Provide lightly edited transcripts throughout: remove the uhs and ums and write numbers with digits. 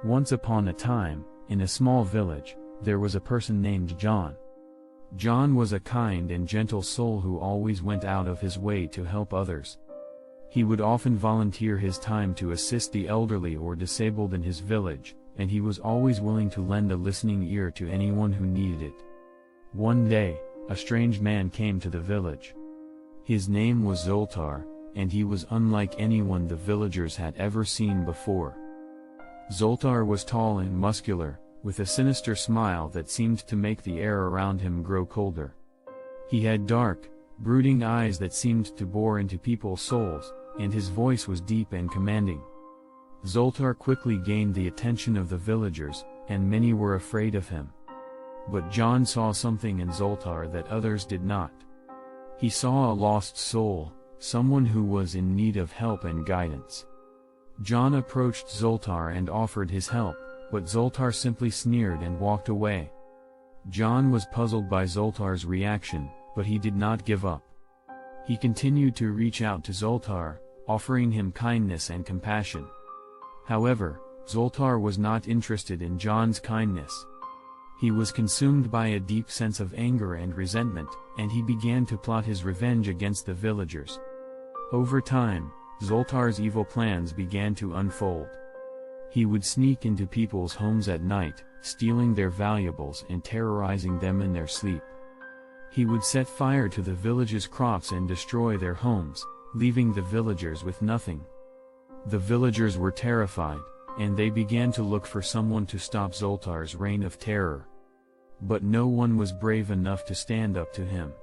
Once upon a time, in a small village, there was a person named John. John was a kind and gentle soul who always went out of his way to help others. He would often volunteer his time to assist the elderly or disabled in his village, and he was always willing to lend a listening ear to anyone who needed it. One day, a strange man came to the village. His name was Zoltar, and he was unlike anyone the villagers had ever seen before. Zoltar was tall and muscular, with a sinister smile that seemed to make the air around him grow colder. He had dark, brooding eyes that seemed to bore into people's souls, and his voice was deep and commanding. Zoltar quickly gained the attention of the villagers, and many were afraid of him. But John saw something in Zoltar that others did not. He saw a lost soul, someone who was in need of help and guidance. John approached Zoltar and offered his help, but Zoltar simply sneered and walked away. John was puzzled by Zoltar's reaction, but he did not give up. He continued to reach out to Zoltar, offering him kindness and compassion. However, Zoltar was not interested in John's kindness. He was consumed by a deep sense of anger and resentment, and he began to plot his revenge against the villagers. Over time, Zoltar's evil plans began to unfold. He would sneak into people's homes at night, stealing their valuables and terrorizing them in their sleep. He would set fire to the village's crops and destroy their homes, leaving the villagers with nothing. The villagers were terrified, and they began to look for someone to stop Zoltar's reign of terror. But no one was brave enough to stand up to him.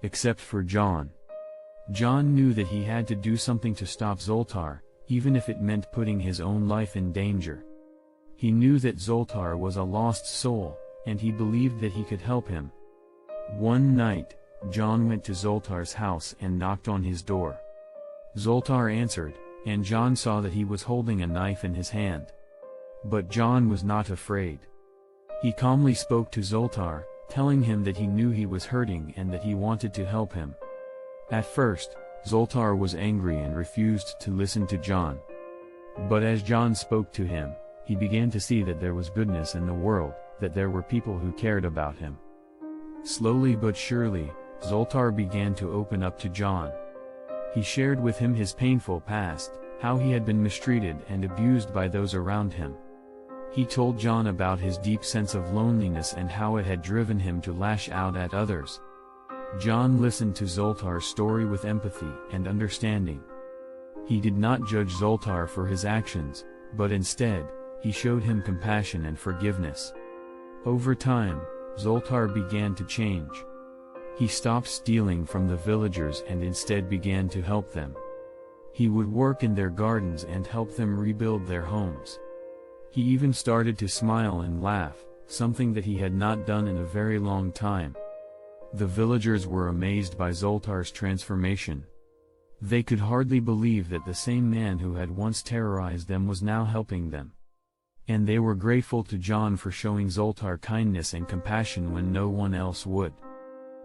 Except for John. John knew that he had to do something to stop Zoltar, even if it meant putting his own life in danger. He knew that Zoltar was a lost soul, and he believed that he could help him. One night, John went to Zoltar's house and knocked on his door. Zoltar answered, and John saw that he was holding a knife in his hand. But John was not afraid. He calmly spoke to Zoltar, telling him that he knew he was hurting and that he wanted to help him. At first, Zoltar was angry and refused to listen to John. But as John spoke to him, he began to see that there was goodness in the world, that there were people who cared about him. Slowly but surely, Zoltar began to open up to John. He shared with him his painful past, how he had been mistreated and abused by those around him. He told John about his deep sense of loneliness and how it had driven him to lash out at others. John listened to Zoltar's story with empathy and understanding. He did not judge Zoltar for his actions, but instead, he showed him compassion and forgiveness. Over time, Zoltar began to change. He stopped stealing from the villagers and instead began to help them. He would work in their gardens and help them rebuild their homes. He even started to smile and laugh, something that he had not done in a very long time. The villagers were amazed by Zoltar's transformation. They could hardly believe that the same man who had once terrorized them was now helping them. And they were grateful to John for showing Zoltar kindness and compassion when no one else would.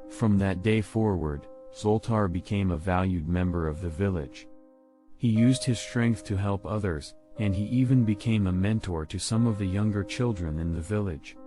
From that day forward, Zoltar became a valued member of the village. He used his strength to help others, and he even became a mentor to some of the younger children in the village.